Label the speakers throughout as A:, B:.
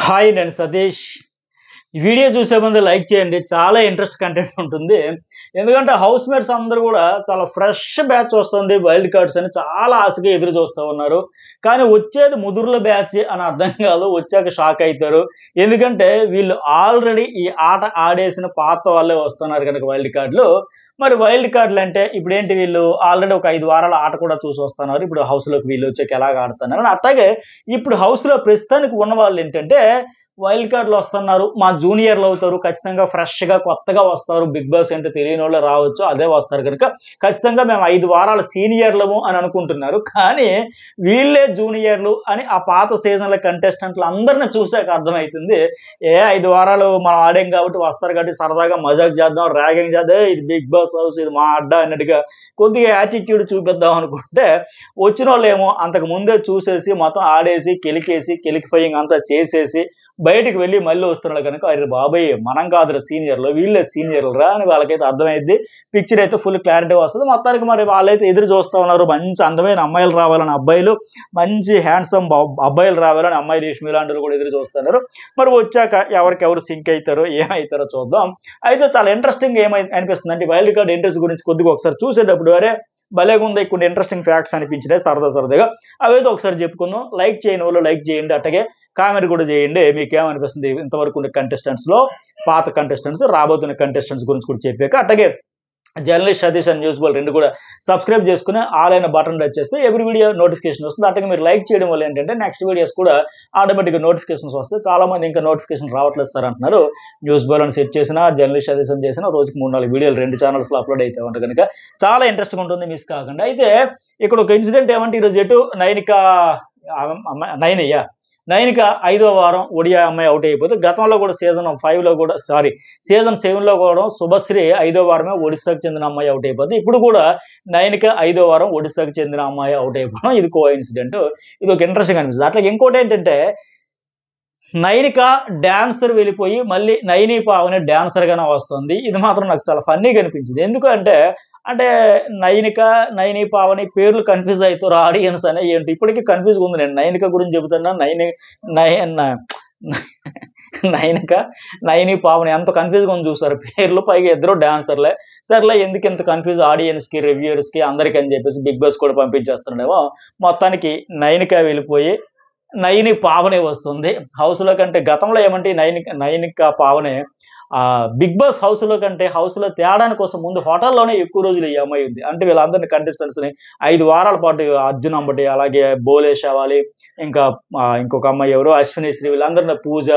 A: Hi నేను సతీష్. ఈ video చూసే ముందు లైక్ చేయండి. చాలా ఇంట్రెస్ట్ కంటెంట్ ఉంటుంది. ఎందుకంటే హౌస్ మేట్స్ అందరూ కూడా చాలా ఫ్రెష్ బ్యాచ్ వస్తుంది వైల్డ్ కార్డ్స్ అని చాలా ఆశగా ఎదురు చూస్తూ ఉన్నారు. కానీ వచ్చేది ముదుర్ల బ్యాచ్ అని అర్థం కాదు. వచ్చాక షాక్ అవుతారు. ఎందుకంటే వీళ్ళు ఆల్రెడీ ఈ ఆట ఆడేసిన పాత వాళ్ళే వస్తున్నారు కనుక వైల్డ్ కార్డులు. మరి వైల్డ్ కార్డులు అంటే ఇప్పుడు ఏంటి, వీళ్ళు ఆల్రెడీ ఒక 5 వారాల ఆట కూడా చూసి వస్తున్నారు. ఇప్పుడు హౌస్లోకి వీళ్ళు వచ్చాక ఎలాగ ఆడుతున్నారు. అట్లాగే ఇప్పుడు హౌస్లో ప్రస్తుతానికి ఉన్న వాళ్ళు ఏంటంటే వైల్డ్ కార్డులు వస్తున్నారు, మా జూనియర్లు అవుతారు, ఖచ్చితంగా ఫ్రెష్గా కొత్తగా వస్తారు. బిగ్ బాస్ అంటే తెలియని వాళ్ళు రావచ్చు, అదే వస్తారు కనుక ఖచ్చితంగా మేము 5 వారాల సీనియర్లము అని అనుకుంటున్నారు. కానీ వీళ్ళే జూనియర్లు అని ఆ పాత సీజన్ల కంటెస్టెంట్లు అందరిని చూసాక అర్థమవుతుంది. 5 వారాలు మనం ఆడాం కాబట్టి వస్తారు కాబట్టి సరదాగా మజాక్ చేద్దాం, ర్యాగింగ్ చేద్దాం, ఇది బిగ్ బాస్ హౌస్, ఇది మా అడ్డా అన్నట్టుగా కొద్దిగా యాటిట్యూడ్ చూపిద్దాం అనుకుంటే వచ్చిన వాళ్ళు ఏమో అంతకు ముందే చూసేసి మొత్తం ఆడేసి కెలికిఫైయింగ్ అంతా చేసేసి బయటికి వెళ్ళి మళ్ళీ వస్తున్నాడు కనుక అరే బాబాయ్ మనం కాదురా సీనియర్లు, వీళ్ళే సీనియర్లు రా అని వాళ్ళకైతే అర్థమైద్ది. పిక్చర్ అయితే ఫుల్ క్లారిటీ వస్తుంది. మొత్తానికి మరి వాళ్ళైతే ఎదురు చూస్తూ ఉన్నారు. మంచి అందమైన అమ్మాయిలు రావాలని అబ్బాయిలు, మంచి హ్యాండ్సమ్ అబ్బాయిలు రావాలని అమ్మాయిలు రేష్మి లాంటి కూడా ఎదురు చూస్తున్నారు. మరి వచ్చాక ఎవరికెవరు సింక్ అవుతారో ఏమవుతారో చూద్దాం. అయితే చాలా ఇంట్రెస్టింగ్ అనిపిస్తుంది అంటే వైల్డ్ కార్డ్ ఎంట్రీస్ గురించి కొద్దిగా ఒకసారి చూసేటప్పుడు అరే భలేగా ఉంది, కొన్ని ఇంట్రెస్టింగ్ ఫ్యాక్ట్స్ అనిపించినాయి సరదాగా. అవైతే ఒకసారి చెప్పుకుందాం. లైక్ చేయని వాళ్ళు లైక్ చేయండి, అట్టగే కామెంట్ కూడా చేయండి. మీకేమనిపిస్తుంది ఇంతవరకు ఉన్న కంటెస్టెంట్స్లో, పాత కంటెస్టెంట్స్, రాబోతున్న కంటెస్టెంట్స్ గురించి కూడా చెప్పాక అట్టగే జర్నలిస్ట్ సతీష్ అండ్ న్యూస్ బోల్ 2 కూడా సబ్స్క్రైబ్ చేసుకుని ఆల్ అయిన బటన్ టచ్ చేస్తే ఎవ్రీ వీడియో నోటిఫికేషన్ వస్తుంది. అట్టగా మీరు లైక్ చేయడం వల్ల ఏంటంటే నెక్స్ట్ వీడియోస్ కూడా ఆటోమేటిక్గా నోటిఫికేషన్స్ వస్తాయి. చాలా మంది ఇంకా నోటిఫికేషన్ రావట్లేదు సార్ అంటున్నారు. న్యూస్ బోల్ అని సెట్ చేసినా, జర్నలిస్ట్ సతీష్ అని చేసినా రోజుకి 3-4 వీడియోలు 2 ఛానల్స్లో అప్లోడ్ అయితే ఉంటాయి కనుక చాలా ఇంట్రెస్ట్గా ఉంటుంది, మిస్ కాకుండా. అయితే ఇక్కడ ఒక ఇన్సిడెంట్ ఏమంటే ఈరోజు ఎటు నైనిక 5వ వారం ఒడియా అమ్మాయి అవుట్ అయిపోతే గతంలో కూడా సీజన్ 7లో కూడా శుభశ్రీ 5వ వారమే ఒడిశాకు చెందిన అమ్మాయి అవుట్ అయిపోతే ఇప్పుడు కూడా నైనిక 5వ వారం ఒడిశాకు చెందిన అమ్మాయి అవుట్ అయిపోవడం ఇది కో ఇన్సిడెంట్. ఇది ఒక ఇంట్రెస్టింగ్ అనిపిస్తుంది. అట్లా ఇంకోటి ఏంటంటే నైనిక డాన్సర్ వెళ్ళిపోయి మళ్ళీ నైని పావని డాన్సర్గానే వస్తుంది. ఇది మాత్రం నాకు చాలా ఫన్నీగా అనిపించింది. ఎందుకంటే నైని పావని పేర్లు కన్ఫ్యూజ్ అవుతారు ఆడియన్స్ అనే ఏంటి ఇప్పటికీ కన్ఫ్యూజ్ ఉంది. నేను నైనిక గురించి చెబుతున్నా, నైని పావని ఎంత కన్ఫ్యూజ్గా ఉంది చూసారు పేర్లు, పైగా ఇద్దరు డాన్సర్లే. సర్లే ఎందుకు ఇంత కన్ఫ్యూజ్ ఆడియన్స్కి, రివ్యూయర్స్కి అందరికీ అని చెప్పేసి బిగ్ బాస్ కూడా పంపించేస్తున్నాడేమో. మొత్తానికి నైనిక వెళ్ళిపోయి నైని పావనే వస్తుంది హౌస్లో కంటే. గతంలో ఏమంటే నైనిక పావనే బిగ్ బాస్ హౌస్లో కంటే హౌస్లో తేడాని కోసం ముందు హోటల్లోనే ఎక్కువ రోజులు ఈ అమ్మాయి ఉంది. అంటే వీళ్ళందరినీ కంటెస్టెంట్స్ని 5 వారాల పాటు అర్జున్ అంబటి, అలాగే బోలేష్ అవ్వాలి, ఇంకా ఇంకొక అమ్మాయి ఎవరు అశ్విని శ్రీ, వీళ్ళందరినీ పూజ,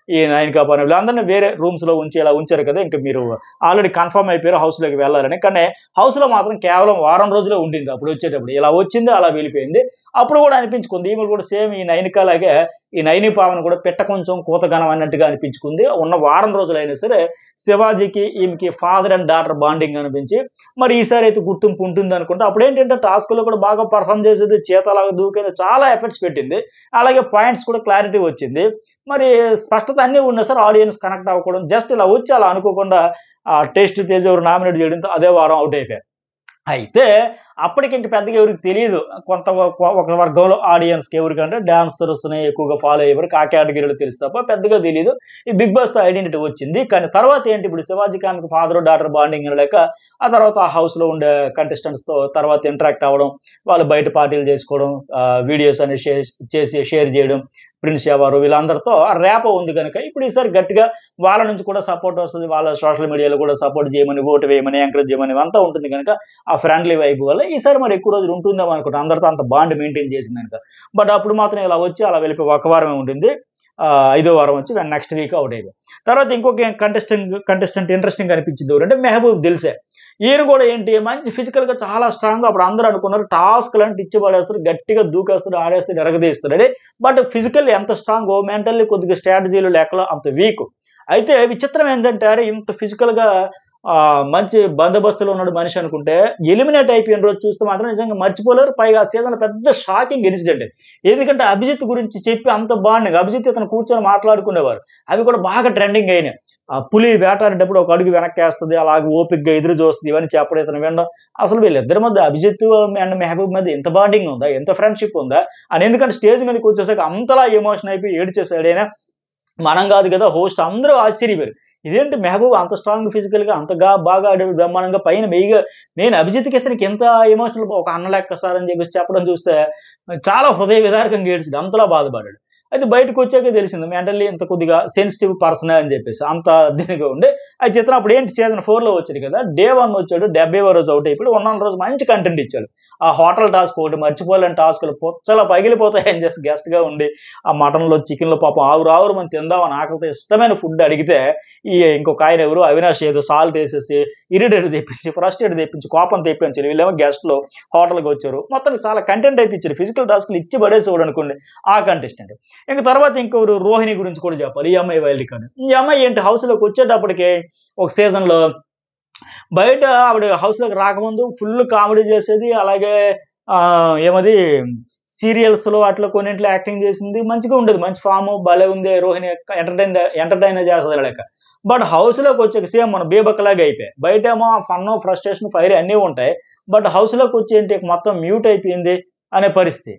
A: ఈ నైనిక పావని వీళ్ళందరినీ వేరే రూమ్స్లో ఇలా ఉంచారు కదా. ఇంకా మీరు ఆల్రెడీ కన్ఫర్మ్ అయిపోయారు హౌస్లోకి వెళ్ళాలని. కానీ హౌస్లో మాత్రం కేవలం వారం రోజులే ఉండింది. అప్పుడు వచ్చేటప్పుడు ఇలా వచ్చింది, అలా వెళ్ళిపోయింది. అప్పుడు కూడా అనిపించుకుంది ఈమె కూడా సేమ్ ఈ నైనిక లాగే ఈ నైని పావని కూడా పెట్ట కొంచెం కూతగనం అన్నట్టుగా అనిపించుకుంది. ఉన్న వారం రోజులైనా సరే శివాజీకి ఈమెకి ఫాదర్ అండ్ డాటర్ బాండింగ్ అనిపించి మరి ఈసారి అయితే గుర్తింపు ఉంటుంది అనుకుంటే అప్పుడు ఏంటంటే టాస్క్లో కూడా బాగా పర్ఫామ్ చేసేది, చేతలాగా దూకేది, చాలా ఎఫర్ట్స్ పెట్టింది. అలాగే పాయింట్స్ కూడా క్లారిటీ వచ్చింది. మరి స్పష్టత అన్నీ ఉన్నా సార్ ఆడియన్స్ కనెక్ట్ అవ్వకూడదు. జస్ట్ ఇలా వచ్చి అలా అనుకోకుండా టేస్ట్ తేజ్ ఎవరు నామినేట్ చేయడంతో అదే వారం అవుట్ అయిపోయారు. అయితే అప్పటికి ఇంక పెద్దగా ఎవరికి తెలియదు. ఒక వర్గంలో ఆడియన్స్కి ఎవరికంటే డాన్సర్స్ని ఎక్కువగా ఫాలో అయ్యేవారికి ఆ కేటగిరీలో తెలుసు తప్ప పెద్దగా తెలియదు. ఈ బిగ్ బాస్తో ఐడెంటిటీ వచ్చింది. కానీ తర్వాత ఏంటి, ఇప్పుడు శివాజీ ఖాన్కి ఫాదర్ డాటర్ బాండింగ్ లేక ఆ తర్వాత ఆ హౌస్లో ఉండే కంటెస్టెంట్స్తో తర్వాత ఇంటరాక్ట్ అవ్వడం, వాళ్ళు బయట పార్టీలు చేసుకోవడం, వీడియోస్ అనేవి షేర్ చేయడం, ప్రిన్స్ ఎవరు వీళ్ళందరితో ర్యాపో ఉంది కనుక ఇప్పుడు ఈసారి గట్టిగా వాళ్ళ నుంచి కూడా సపోర్ట్ వస్తుంది. వాళ్ళ సోషల్ మీడియాలో కూడా సపోర్ట్ చేయమని, ఓటు వేయమని, ఎంకరేజ్ చేయమని అంతా ఉంటుంది కనుక ఆ ఫ్రెండ్లీ వైపు వల్ల ఈసారి మరి ఎక్కువ రోజులు ఉంటుందేమో అనుకుంటా, అందరితో అంత బాండ్ మెయింటైన్ చేసింది కనుక. బట్ అప్పుడు మాత్రం ఇలా వచ్చి అలా వెళ్ళిపోయి ఒక వారమే ఉంటుంది. 5వ వారం వచ్చి నెక్స్ట్ వీక్ అవుట్ అయిపోయి తర్వాత ఇంకొక కంటెస్టెంట్ ఇంట్రెస్టింగ్ అనిపించింది ఎవరంటే మెహబూబ్ దిల్సే. ఈయన కూడా ఏంటి మంచి ఫిజికల్గా చాలా స్ట్రాంగ్. అప్పుడు అందరూ అనుకున్నారు టాస్క్లు అంటే ఇచ్చి పడేస్తారు, గట్టిగా దూకేస్తారు, ఆడేస్తారు, ఎరగదీస్తాడు. బట్ ఫిజికల్ ఎంత స్ట్రాంగ్, మెంటల్లీ కొద్దిగా స్ట్రాటజీలు లేకలో అంత వీక్. అయితే విచిత్రం ఏంటంటే అరే ఇంత ఫిజికల్గా మంచి బందోబస్తులో ఉన్నాడు మనిషి అనుకుంటే ఎలిమినేట్ అయిపోయిన రోజు చూస్తే మాత్రం నిజంగా మర్చిపోలేరు. పైగా ఆ సీజన్ పెద్ద షాకింగ్ ఇన్సిడెంట్. ఎందుకంటే అభిజిత్ గురించి చెప్పి అంత బాగుంది. అభిజిత్ ఇతను కూర్చొని మాట్లాడుకునేవారు, అవి కూడా బాగా ట్రెండింగ్ అయినాయి. పులి వేటాడేటప్పుడు ఒక అడుగు వెనక్కేస్తుంది, అలాగే ఓపిక్గా ఎదురు చూస్తుంది, ఇవన్నీ చెప్పడం ఇతను వినడం. అసలు వీళ్ళిద్దరి మధ్య అభిజిత్ అండ్ మెహబూబ్ మధ్య ఎంత బాండింగ్ ఉందా, ఎంత ఫ్రెండ్షిప్ ఉందా అని. ఎందుకంటే స్టేజ్ మీదకి వచ్చేసాక అంతలా ఎమోషన్ అయిపోయి ఏడ్చేసాడు ఆయన. మనం కాదు కదా హోస్ట్, అందరూ ఆశ్చర్యపోయారు. ఇదేంటి మెహబూబ్ అంత స్ట్రాంగ్ ఫిజికల్‌గా అంతగా బాగా ఆడాడు బ్రహ్మాండంగా, పైన నేను అభిజిత్‌కి ఇతనికి ఎంత ఎమోషనల్ ఒక అన్న లెక్క సార్ అని చెప్పేసి చెప్పడం చూస్తే చాలా హృదయ విదారకంగా ఏడ్చాడు. అంతలా బాధపడ్డాడు. అయితే బయటకొచ్చాకే తెలిసింది మెంటల్లీ ఇంత కొద్దిగా సెన్సిటివ్ పర్సనే అని చెప్పేసి. అంత దీనిగా ఉండి అయితే ఇతను అప్పుడేంటి సీజన్ 4లో వచ్చాడు కదా! డే 1 వచ్చాడు. 70వ రోజు ఔట్ అయిపోయాడు. ఉన్న రోజు మంచి కంటెంట్ ఇచ్చాడు. ఆ హోటల్ టాస్క్ ఒకటి మర్చిపోలేని టాస్క్‌లు పుచ్చలు పగిలిపోతాయని చెప్పి గెస్ట్‌గా ఉండి ఆ మటన్‌లో, చికెన్‌లో పాపం ఆవురావురమని తిందామని ఆకలితో ఇష్టమైన ఫుడ్ అడిగితే ఇంకొక ఆయన ఎవరు అవినాష్ ఏదో సాల్ట్ ఏసేసి ఇరిటేట్ తెప్పించి, ఫ్రస్ట్రేట్ తెప్పించి, కోపం తెప్పించారు. వీళ్ళేమో గెస్ట్‌లు హోటల్‌కి వచ్చారు. మొత్తానికి చాలా కంటెంట్ అయితే ఇచ్చారు. ఫిజికల్ టాస్క్‌లు ఇచ్చి పడేసేవాడు అనుకోండి ఆ కంటెస్టెంట్. ఇంక తర్వాత ఇంకొకరు రోహిణి గురించి కూడా చెప్పాలి. ఈ అమ్మాయి వైల్డ్ కార్డ్. ఈ అమ్మాయి ఏంటి హౌస్‌లోకి వచ్చేటప్పటికే ఒక సీజన్‌లో బయట ఆవిడ హౌస్‌లోకి రాకముందు ఫుల్ కామెడీ చేసేది. అలాగే ఏమది సీరియల్స్‌లో అట్లా కొన్నింట్లో యాక్టింగ్ చేసింది. మంచిగా ఉండేది. మంచి ఫార్మ్ భలే ఉంది రోహిణి ఎంటర్‌టైన్ చేస్తది లెక్క. బట్ హౌస్‌లోకి వచ్చాక సేమ్ మన బేబక్కలాగా అయిపోయా. బయటేమో ఫన్, ఫ్రస్ట్రేషన్, ఫైర్ అన్నీ ఉంటాయి. బట్ హౌస్‌లోకి వచ్చి ఏంటి మొత్తం మ్యూట్ అయిపోయింది అనే పరిస్థితి.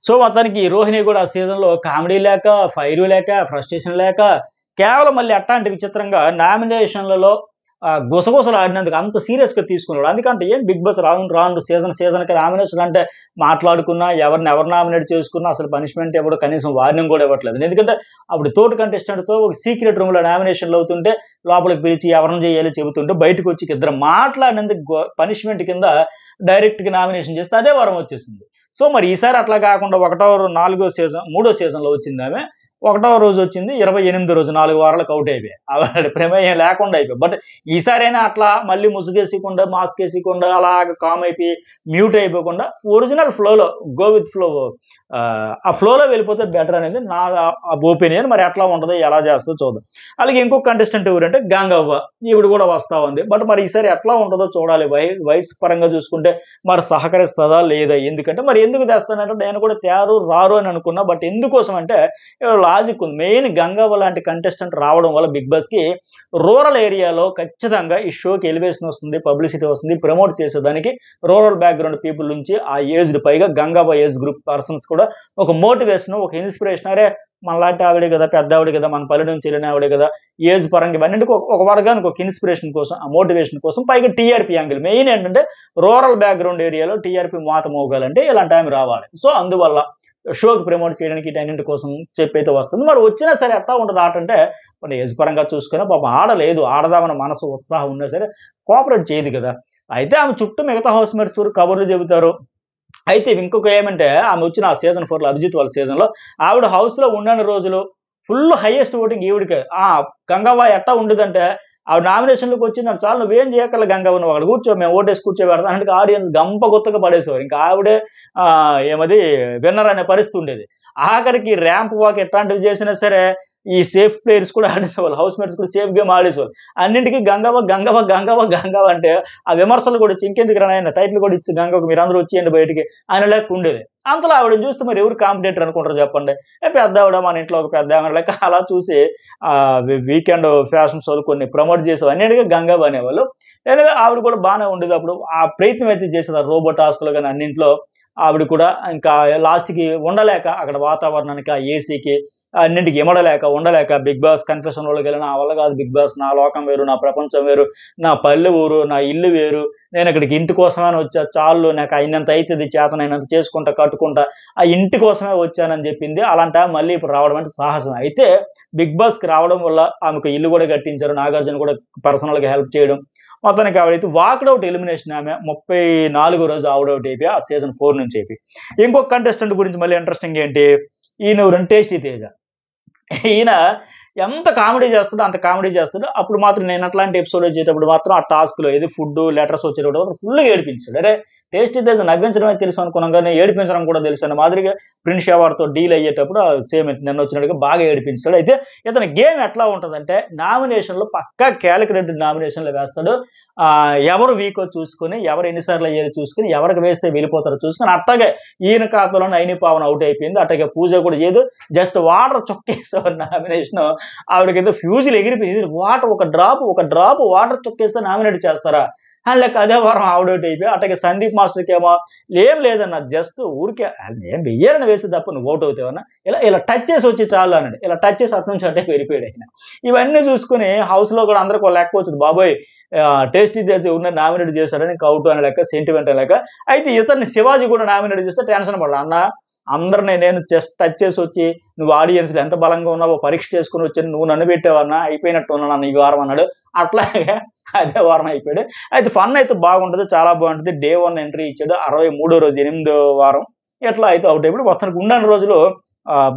A: సో, మొత్తానికి ఈ రోహిణి కూడా ఆ సీజన్‌లో కామెడీ లేక, ఫైరు లేక, ఫ్రస్ట్రేషన్ లేక కేవలం మళ్ళీ అట్టాంటి విచిత్రంగా నామినేషన్‌లలో గుసగుసలాడినందుకు అంత సీరియస్‌గా తీసుకున్నాడు. అందుకంటే ఏం బిగ్ బాస్ రాను సీజన్‌కి నామినేషన్ అంటే మాట్లాడుకున్నా, ఎవరు నామినేట్ చేసుకున్నా అసలు పనిష్మెంట్ ఇవ్వడు. కనీసం వార్నింగ్ కూడా ఇవ్వట్లేదు. ఎందుకంటే అప్పుడు తోటి కంటెస్టెంట్‌తో ఒక సీక్రెట్ రూమ్‌లో నామినేషన్‌లు అవుతుంటే లోపలికి పిలిచి ఎవరిని చేయాలో చెబుతుంటే బయటకొచ్చి ఇద్దరు మాట్లాడినందుకు పనిష్మెంట్ కింద డైరెక్ట్‌గా నామినేషన్ చేస్తే అదే వారం వచ్చేసింది. సో, మరి ఈసారి అట్లా కాకుండా మూడో సీజన్‌లో వచ్చిందామె. ఒకటవ రోజు వచ్చింది. 28వ రోజు 4 వారాలకు ఔట్ అయిపోయా. ఆవిడ ప్రమేయం లేకుండా అయిపోయా. బట్ ఈసారైనా అట్లా మళ్ళీ ముసుగేసికుండా, మాస్క్ ఏసికుండా అలాగా కామ్ అయిపోయి మ్యూట్ అయిపోకుండా ఒరిజినల్ ఫ్లోలో గో విత్ ఫ్లో ఆ ఫ్లోలో వెళ్ళిపోతే బెటర్ అనేది నా ఒపీనియన్. మరి ఎట్లా ఉంటదో, ఎలా చేస్తదో చూద్దాం. అలాగే ఇంకొక కంటెస్టెంట్ ఎవరంటే గంగవ్వ. ఈవిడ కూడా వస్తా ఉంది. బట్ మరి ఈసారి ఎట్లా ఉంటదో చూడాలి. వయసు పరంగా చూసుకుంటే మరి సహకరిస్తదా లేదా? ఎందుకంటే మరి ఎందుకు తెస్తానంటే నేను కూడా రారు అని అనుకున్నా. బట్ ఎందుకోసం అంటే లాజిక్ ఉంది. మెయిన్ గంగవ్వ లాంటి కంటెస్టెంట్ రావడం వల్ల బిగ్ బాస్‌కి రూరల్ ఏరియాలో ఖచ్చితంగా ఈ షోకి ఎలివేషన్ వస్తుంది, పబ్లిసిటీ వస్తుంది. ప్రమోట్ చేసేదానికి రూరల్ బ్యాక్‌గ్రౌండ్ పీపుల్ నుంచి ఆ ఏజ్డ్ పైగా గంగవ్వ ఏజ్ గ్రూప్ పర్సన్స్ కూడా ఒక మోటివేషన్, ఒక ఇన్స్పిరేషన్. అరే! మనలాంటి ఆవిడే కదా, పెద్ద ఆవిడే కదా, మన పల్లె నుంచి వెళ్ళిన ఆవిడే కదా, ఏజ్ పరంగా ఇవన్నిటికి ఒక వర్గానికి ఒక ఇన్స్పిరేషన్ కోసం, ఆ మోటివేషన్ కోసం, పైగా టీఆర్పీ యాంగిల్. మెయిన్ ఏంటంటే రూరల్ బ్యాక్‌గ్రౌండ్ ఏరియాలో టీఆర్పీ మోత మోగాలంటే ఇలాంటి ఆమె రావాలి. సో, అందువల్ల షోకి ప్రమోట్ చేయడానికి వీటన్నింటి కోసం చెప్పైతే వస్తుంది. మరి వచ్చినా సరే ఎట్లా ఉంటది ఆట అంటే కొన్ని ఏజ్ పరంగా చూసుకుని పాపం ఆడలేదు. ఆడదామన్న మనసు, ఉత్సాహం ఉన్నా సరే కోఆపరేట్ చేయదు కదా! అయితే ఆమె చుట్టూ మిగతా హౌస్‌మేట్స్ కబుర్లు చెబుతారు. అయితే ఇంకొక ఏమంటే ఆమె వచ్చిన ఆ సీజన్ 4లో అభిజిత్ వాళ్ళ సీజన్‌లో ఆవిడ హౌస్‌లో ఉన్నన్ని రోజులు ఫుల్ హైయెస్ట్ ఓటింగ్ ఈవిడికే. గంగవ్వ ఎట్టా ఉండేదంటే ఆవిడ నామినేషన్‌లోకి వచ్చిందంటే చాలు నువ్వేం చేయక్కర్లే గంగవ్వ నువ్వు అక్కడ కూర్చో మేము ఓటేసి కూర్చోబెడతాం అంటే ఆడియన్స్ గంప గుత్తగా పడేసేవారు. ఇంకా ఆవిడే విన్నర్ అనే పరిస్థితి ఉండేది. ఆఖరికి ర్యాంప్ వాక్ ఎట్లాంటివి చేసినా సరే ఈ సేఫ్ ప్లేయర్స్ కూడా ఆడేసేవాళ్ళు. హౌస్‌మేట్స్ కూడా సేఫ్ గేమ్ ఆడేసేవాళ్ళు. అన్నింటికి గంగవ్వ అంటే ఆ విమర్శలు కూడా ఇంకెందుకురా నాయన టైటిల్ కూడా ఇచ్చి గంగవ్వకి మీరందరూ వచ్చేయండి బయటికి అనే లెక్క ఉండేది. అంతలో ఆవిడని చూస్తే మరి ఎవరు కాంపిటేటర్ అనుకుంటారు చెప్పండి. పెద్దావిడ మన ఇంట్లో ఒక పెద్దామె లెక్క అలా చూసి వీకెండ్ ఫ్యాషన్ షోలు కొన్ని ప్రమోట్ చేసేవి. అన్నిటికీ గంగవ్వ అనేవాళ్ళు. ఎనివే ఆవిడ కూడా బానే ఉండేది. అప్పుడు ఆ ప్రయత్నం అయితే చేసేది. ఆ రోబో టాస్క్‌లు గాని అన్నింట్లో ఆవిడ కూడా ఇంకా లాస్ట్‌కి ఉండలేక అక్కడ వాతావరణానికి, ఆ ఏసీకి అన్నింటికి ఉండలేక బిగ్ బాస్ కన్ఫెషన్‌లోకెళ్ళి నా వల్ల కాదు బిగ్ బాస్, నా లోకం వేరు, నా ప్రపంచం వేరు, నా పల్లె ఊరు, నా ఇల్లు వేరు, నేను ఇక్కడికి ఇంటి కోసమని వచ్చా, చాలు నాకు అయినంత అయితది, చేతనైనంత చేసుకుంటా, కట్టుకుంటా, ఆ ఇంటి కోసమే వచ్చానని చెప్పింది. అలాంటి ఆమె మళ్ళీ ఇప్పుడు రావడం అంటే సాహసం. అయితే బిగ్ బాస్‌కి రావడం వల్ల ఆమెకు ఇల్లు కూడా కట్టించారు. నాగార్జున కూడా పర్సనల్‌గా హెల్ప్ చేయడం. మొత్తానికి ఆవిడైతే వాక్‌డౌట్ ఎలిమినేషన్ ఆమె 34వ రోజు ఔట్ అయిపోయి ఆ సీజన్ 4 నుంచి అయిపోయి. ఇంకొక కంటెస్టెంట్ గురించి మళ్ళీ ఇంట్రెస్టింగ్ ఏంటి, ఈయన ఎవరంటే టేస్టీ తేజ. ఈయన ఎంత కామెడీ చేస్తాడో అంత కామెడీ చేస్తాడు. అప్పుడు మాత్రం నేను అట్లాంటి ఎపిసోడ్ వచ్చేటప్పుడు మాత్రం ఆ టాస్క్‌లో ఏది ఫుడ్, లెటర్స్ వచ్చేటప్పుడు మాత్రం ఫుల్‌గా ఏడిపించాడు. అరే! టేస్టీ తేజ నవ్వించడమే తెలుసు అనుకున్నాం గానీ ఏడిపించడం కూడా తెలుసు అన్న మాదిరిగా ప్రిన్స్ షెవార్‌తో డీల్ అయ్యేటప్పుడు సేమ్ నిన్న వచ్చినట్టుగా బాగా ఏడిపించాడు. అయితే ఇతని గేమ్ ఎట్లా ఉంటదంటే నామినేషన్‌లో పక్కా కాలిక్యులేటెడ్ నామినేషన్‌లు వేస్తాడు. ఎవరు వీకో చూసుకొని, ఎవరు ఎన్ని సార్లు అయ్యారో చూసుకొని, ఎవరికి వేస్తే వెళ్ళిపోతారో చూసుకొని అట్టాగే ఈయన ఖాతాలో నైని పవన్ ఔట్ అయిపోయింది. అట్లాగే పూజ కూడా చేయదు. జస్ట్ వాటర్ చుక్కేసేవారు నామినేషను. ఆవిడకేదో ఫ్యూజులు ఎగిరిపోయింది. ఒక డ్రాప్ వాటర్ చుక్కేస్తే నామినేట్ చేస్తారా? లెక్క అదే వారం అవుట్ అయిపోయి అట్లాగే సందీప్ మాస్టర్కి ఏమో ఏం లేదన్న జస్ట్ ఊరికే ఏం వెయ్యాలని వేసి తప్ప నువ్వు అవుట్ అవుతావన్నా ఇలా ఇలా టచ్ చేసి వచ్చి చాలు అన్నాడు. ఇలా టచ్ చేసి అటు నుంచి అట్టే వెళ్ళిపోయాడు ఆయన. ఇవన్నీ చూసుకుని హౌస్లో కూడా అందరికి ఒక లెక్క వచ్చింది, బాబోయ్ టేస్టీ చేసి ఉన్న నామినేట్ చేశారని ఇంకా అవుట్ అనే లెక్క, సెంటిమెంట్ లెక్క. అయితే ఇతన్ని శివాజీ కూడా నామినేట్ చేస్తే టెన్షన్ పడ్డా, అన్న అందరినీ నేను జస్ట్ టచ్ చేసి వచ్చి నువ్వు ఆడియన్స్లో ఎంత బలంగా ఉన్నావో పరీక్ష చేసుకుని వచ్చి నువ్వు నన్ను పెట్టావన్నా, అయిపోయినట్టు ఉన్నాను ఈ వారం అన్నాడు. అట్లాగే అదే వారం అయిపోయాడు. అయితే ఫన్ అయితే బాగుంటుంది, చాలా బాగుంటుంది. Day 1 ఎంట్రీ ఇచ్చాడు, 63వ రోజు 8వ వారం ఎట్లా అయితే అవుట్ అయిపోయాడు. మొత్తానికి ఉన్న రోజులు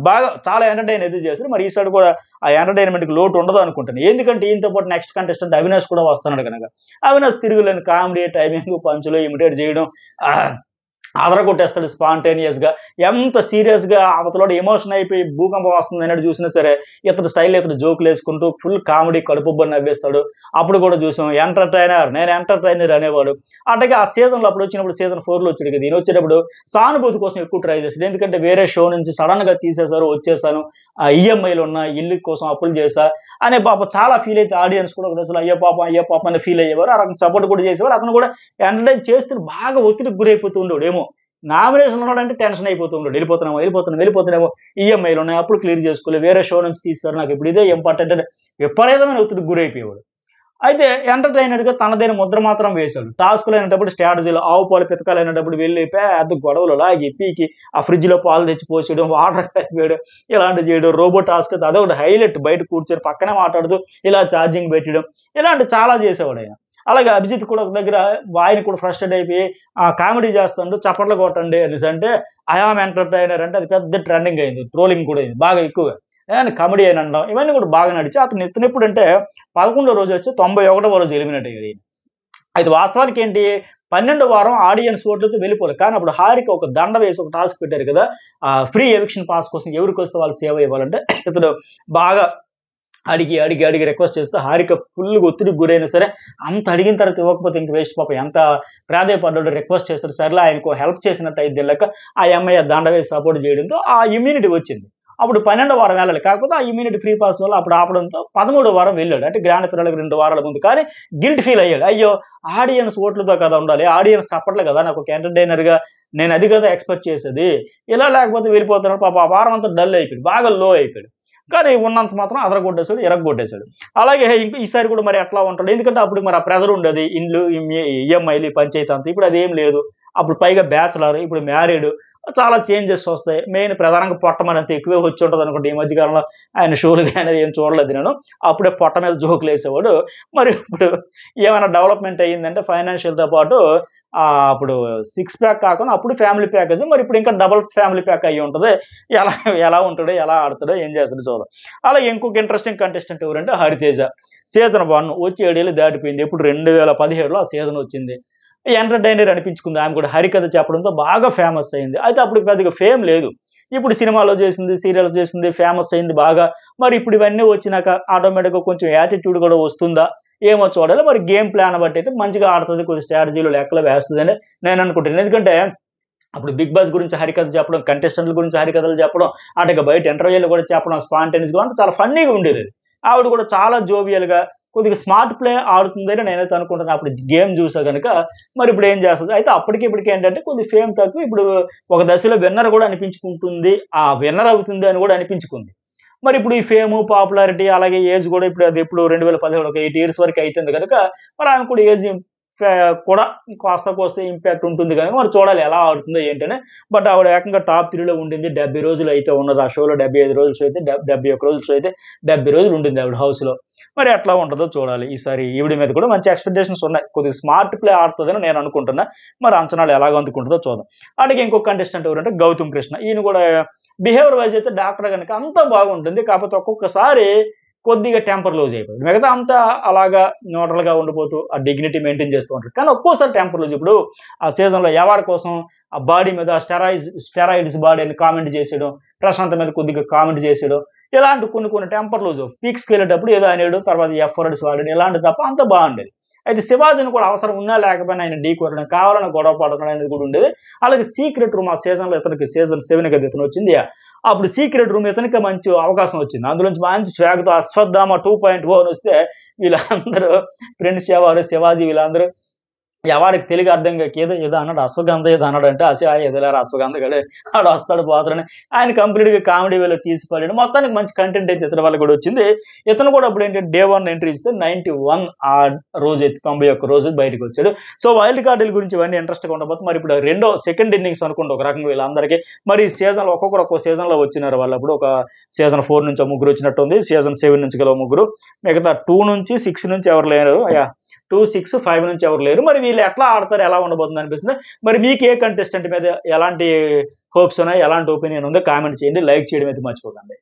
A: బాగా చాలా ఎంటర్టైన్ అయితే చేశారు. మరి ఈసారి కూడా ఆ ఎంటర్టైన్మెంట్కి లోటు ఉండదు అనుకుంటాను. ఎందుకంటే ఈయనతో పాటు నెక్స్ట్ కంటెస్టెంట్ అవినాష్ కూడా వస్తున్నాడు కనుక. అవినాష్ తిరుగులేని కామెడీ, టైమింగ్, పంచులు ఇమిటేట్ చేయడం, అదరగొట్టేస్తాడు స్పాంటేనియస్గా. ఎంత సీరియస్గా అవతలోడు ఎమోషన్ అయిపోయి భూకంపం వస్తుంది అన్నట్టు చూసినా సరే ఇతడు స్టైల్ ఇతడు జోకులు వేసుకుంటూ ఫుల్ కామెడీ కడుపుబ్బని నవ్వేస్తాడు. అప్పుడు కూడా చూసాం నేను ఎంటర్టైనర్ అనేవాడు. అట్లాగే ఆ సీజన్లో అప్పుడు వచ్చినప్పుడు సీజన్ 4లో వచ్చాడు కదా, ఈయన వచ్చేటప్పుడు సానుభూతి కోసం ఎక్కువ ట్రై చేశాడు. ఎందుకంటే వేరే షో నుంచి సడన్గా తీసేశారు, వచ్చేసాను, ఈఎంఐలు ఉన్న ఇల్లు కోసం అప్పులు చేశా అనే పాప చాలా ఫీల్ అయితే ఆడియన్స్ కూడా అసలు అయ్యో పాపం అని ఫీల్ అయ్యేవారు. ఆ రకం సపోర్ట్ కూడా చేసేవారు. అతను కూడా ఎంటర్టైన్ చేస్తూ బాగా ఒత్తిడికి గురైపోతూ ఉండేవాడు. ఏమో నామినేషన్ ఉన్నాడంటే టెన్షన్ అయిపోతూ ఉంటాడు, వెళ్ళిపోతున్నామో ఈఎంఐలు ఉన్నాయి, అప్పుడు క్లియర్ చేసుకోలేదు, వేరే షో నుంచి తీస్తారు, నాకు ఇప్పుడు ఇదే ఇంపార్టెంట్ అంటే విపరీతమైన ఒత్తిడికి గురైపోయేవాడు. అయితే ఎంటర్టైనర్గా తనదైన ముద్ర మాత్రం వేశాడు. టాస్క్లు అయినప్పుడు స్ట్రాటజీలు, ఆవు పాలు పితకాలు అయినప్పుడు వెళ్ళి పెద్ద గొడవలు లాగి పీకి ఆ ఫ్రిడ్జ్లో పాలు తెచ్చి పోసేయడం, వాటర్ కలిపేయడం, ఇలాంటివి చేయడం. రోబో టాస్క్ అదొకటి హైలైట్, బయట కూర్చొని పక్కనే మాట్లాడుతూ ఇలా ఛార్జింగ్ పెట్టడం, ఇలాంటి చాలా చేసేవాడు ఆయన. అలాగే అభిజిత్ కూడా ఒక దగ్గర ఆయన కూడా ఫ్రస్ట్రేట్ అయిపోయి కామెడీ చేస్తుండు, చప్పట్లు కొట్టండి అనేసి అంటే ఐఆమ్ ఎంటర్టైనర్ అంటే అది పెద్ద ట్రెండింగ్ అయింది, ట్రోలింగ్ కూడా అయింది బాగా ఎక్కువగా. కామెడీ అని అనడం ఇవన్నీ కూడా బాగా నడిచి అతను ఎత్తునప్పుడు అంటే 11వ రోజు వచ్చి 91వ రోజు ఎలిమినేట్ అయ్యాడు. అయితే వాస్తవానికి ఏంటి, 12వ వారం ఆడియన్స్ ఓట్లతో వెళ్ళిపోలేదు. కానీ అప్పుడు హారిక ఒక దండ వేసి ఒక టాస్క్ పెట్టారు కదా, ఫ్రీ ఎవిక్షన్ పాస్ కోసం ఎవరికి వస్తే వాళ్ళు సేవ ఇవ్వాలంటే ఇతను బాగా అడిగి రిక్వెస్ట్ చేస్తే హారిక ఫుల్ ఒత్తిడికి గురైనా సరే అంత అడిగిన తర్వాత ఇవ్వకపోతే ఇంక వేస్ట్ పాపం, ఎంత ప్రాధాయపడ్డాడు, రిక్వెస్ట్ చేస్తారు, సరేలే ఆయనకు హెల్ప్ చేసినట్టు అయితే లెక్క ఆ అమ్మాయి దండ వేసి సపోర్ట్ చేయడంతో ఆ ఇమ్యూనిటీ వచ్చింది. అప్పుడు 12వ వారం వెళ్ళాలి, కాకపోతే ఆ ఇమ్యూనిటీ ఫ్రీ పాస్ వల్ల అప్పుడు ఆపడంతో 13వ వారం వెళ్ళాడు, అంటే గ్రాండ్ ఫినాలేకి 2 వారాల ముందు. కానీ గిల్ట్ ఫీల్ అయ్యాడు, అయ్యో ఆడియన్స్ ఓట్లతో కదా ఉండాలి, ఆడియన్స్ చప్పట్లే కదా నాకు ఒక ఎంటర్టైనర్గా, నేను అది కదా ఎక్స్పెక్ట్ చేసేది, ఇలా లేకపోతే వెళ్ళిపోతున్నాడు పాప. ఆ వారం అంతా డల్ అయిపోయాడు, బాగా లో అయిపోయాడు. కానీ ఉన్నంత మాత్రం అదరగొట్టేశాడు, ఎరగొట్టేశాడు. అలాగే ఇంకా ఈసారి కూడా మరి ఎట్లా ఉంటాడు, ఎందుకంటే అప్పుడు మరి ఆ ప్రెజర్ ఉండేది, ఇండ్లు ఈఎంఐలు పంచాయతీ అంతా, ఇప్పుడు అదేం లేదు. అప్పుడు పైగా బ్యాచులర్, ఇప్పుడు మ్యారీడ్, చాలా చేంజెస్ వస్తాయి. మెయిన్ ప్రధానంగా పొట్ట మరి అంత ఎక్కువే వచ్చి ఉంటుంది అనుకుంటే. ఈ మధ్యకాలంలో ఆయన షోలు కానీ ఏం చూడలేదు నేను, అప్పుడే పొట్ట మీద జోకులు వేసేవాడు. మరి ఇప్పుడు ఏమైనా డెవలప్మెంట్ అయ్యిందంటే ఫైనాన్షియల్తో పాటు అప్పుడు 6 ప్యాక్ కాకుండా అప్పుడు ఫ్యామిలీ ప్యాకేజ్, మరి ఇప్పుడు ఇంకా డబుల్ ఫ్యామిలీ ప్యాక్ అయ్యి ఉంటుంది. ఎలా ఉంటాడో, ఎలా ఆడతాడో, ఏం చేస్తాడో చూద్దాం. అలాగే ఇంకొక ఇంట్రెస్టింగ్ కంటెస్టెంట్ ఎవరంటే హరితేజ. సీజన్ 1 వచ్చి 7 ఏళ్ళు దాటిపోయింది. ఇప్పుడు 2017లో ఆ సీజన్ వచ్చింది. ఎంటర్టైనర్ అనిపించుకుంది. ఆమె కూడా హరికథ చెప్పడంతో బాగా ఫేమస్ అయింది. అయితే అప్పుడు పెద్దగా ఫేమ్ లేదు. ఇప్పుడు సినిమాలో చేసింది, సీరియల్స్ చేసింది, ఫేమస్ అయింది బాగా. మరి ఇప్పుడు ఇవన్నీ వచ్చినాక ఆటోమేటిక్గా కొంచెం యాటిట్యూడ్ కూడా వస్తుందా ఏమో చూడాలి. మరి గేమ్ ప్లాన్ బట్టి అయితే మంచిగా ఆడుతుంది, కొద్ది స్ట్రాటజీలు లెక్కలు వేస్తుందని నేను అనుకుంటున్నాను. ఎందుకంటే అప్పుడు బిగ్ బాస్ గురించి హరికథ చెప్పడం, కంటెస్టెంట్ల గురించి హరికథలు చెప్పడం, అటుగా బయట ఇంటర్వ్యూలు కూడా చెప్పడం, స్పాంటేనియస్గా అంతా చాలా ఫన్నీగా ఉండేది. ఆవిడ కూడా చాలా జోవియల్గా కొద్దిగా స్మార్ట్ ప్లే ఆడుతుందని నేనైతే అనుకుంటున్నాను అప్పుడు గేమ్ చూసా కనుక. మరి ఇప్పుడు ఏం చేస్తుంది, అయితే ఇప్పటికి ఏంటంటే కొద్ది ఫేమ్ తక్కువ. ఇప్పుడు ఒక దశలో విన్నర్ కూడా అనిపించుకుంటుంది, ఆ విన్నర్ అవుతుంది అని కూడా అనిపించుకుంది. మరి ఇప్పుడు ఈ ఫేము, పాపులారిటీ, అలాగే ఏజ్ కూడా ఇప్పుడు అది ఇప్పుడు 2017 ఒక 8 years వరకు అవుతుంది కనుక మరి ఆమె కూడా ఏజ్ కూడా కోస్త ఇంపాక్ట్ ఉంటుంది కనుక మరి చూడాలి ఎలా ఆడుతుందో ఏంటనే. బట్ ఆవిడ ఏకంగా టాప్ 3లో ఉండింది. 70 రోజులు అయితే ఉన్నది ఆ షోలో. 75 రోజుల షో అయితే 71 రోజుల షో అయితే 70 రోజులు ఉండింది ఆవిడ హౌస్లో. మరి ఎట్లా ఉంటుందో చూడాలి. ఈసారి ఈవిడ మీద కూడా మంచి ఎక్స్పెక్టేషన్స్ ఉన్నాయి. కొద్దిగా స్మార్ట్ ప్లే ఆడుతుందని నేను అనుకుంటున్నా. మరి అంచనాలు ఎలాగ అందుకుంటుందో చూద్దాం. అలాగే ఇంకొక కంటెస్టెంట్ ఎవరంటే గౌతమ్ కృష్ణ. ఈయన కూడా బిహేవియర్ వైజ్ అయితే డాక్టర్ కనుక అంతా బాగుంటుంది. కాకపోతే ఒక్కొక్కసారి కొద్దిగా టెంపర్ లూజ్ అయిపోతుంది. మిగతా అంతా అలాగా న్యూట్రల్గా ఉండిపోతూ ఆ డిగ్నిటీ మెయింటైన్ చేస్తూ ఉంటారు. కానీ ఒక్కోసారి టెంపర్ లూజ్. ఇప్పుడు ఆ సీజన్లో అవార్డు కోసం ఆ బాడీ మీద స్టెరాయిడ్స్ బాడీ అని కామెంట్ చేసేయడం, ప్రశాంత్ మీద కొద్దిగా కామెంట్ చేసేయడం, ఇలాంటి కొన్ని టెంపర్ లూజ్. పీక్స్కి వెళ్ళేటప్పుడు ఏదో అనేడు, తర్వాత ఎఫ్ వర్డ్స్ వాడడం, ఇలాంటి తప్ప అంతా బాగుండేది. అయితే శివాజీని కూడా అవసరం ఉన్నా లేకపోయినా ఆయన ఢీ కొట్టడం, కావాలని గొడవ పడడం అనేది కూడా ఉండేది. అలాగే సీక్రెట్ రూమ్ ఆ సీజన్లో ఇతనికి సీజన్ 7 కదా ఇతను వచ్చింది. అప్పుడు సీక్రెట్ రూమ్ ఇతనికి మంచి అవకాశం వచ్చింది. అందులోంచి మంచి స్వాగ్తో అశ్వత్థామ 2.0 అని వస్తే వీళ్ళందరూ ఫ్రెండ్స్ శివాజీ వీళ్ళందరూ వాడికి తెలుగు అర్థం కాక ఏదో ఏదో అన్నాడు, అశ్వగంధ ఏదో అన్నాడు అంటే ఏదోలేరా అశ్వగంధ గడే ఆడు వస్తాడు పోతాడని ఆయన కంప్లీట్గా కామెడీ వేలో తీసిపోయాడు. మొత్తానికి మంచి కంటెంట్ అయితే ఇతని వల్ల కూడా వచ్చింది. ఇతను కూడా అప్పుడు ఏంటంటే డే 1 ఎంట్రీ ఇస్తే 91 ఆ రోజు అయితే 91 రోజు బయటకు వచ్చాడు. సో వైల్డ్ కార్డుల గురించి ఇవన్నీ ఇంట్రెస్ట్గా ఉండబోతుంది. మరి ఇప్పుడు సెకండ్ ఇన్నింగ్స్ అనుకుంటే ఒక రకంగా వీళ్ళందరికీ మరి సీజన్లో ఒక్కొక్క సీజన్లో వచ్చినారు వాళ్ళు. అప్పుడు ఒక సీజన్ 4 నుంచి 3 వచ్చినట్టు ఉంది, సీజన్ 7 నుంచి గల 3, మిగతా 2 నుంచి 6 నుంచి ఎవరు లేరు, 2, 6, 5 నుంచి ఎవరు లేరు. మరి వీళ్ళు ఎట్లా ఆడతారు, ఎలా ఉండబోతుంది అనిపిస్తుంది. మరి మీకు ఏ కంటెస్టెంట్ మీద ఎలాంటి హోప్స్ ఉన్నాయి, ఎలాంటి ఒపీనియన్ ఉందో కామెంట్ చేయండి, లైక్ చేయడం అయితే మర్చిపోకండి.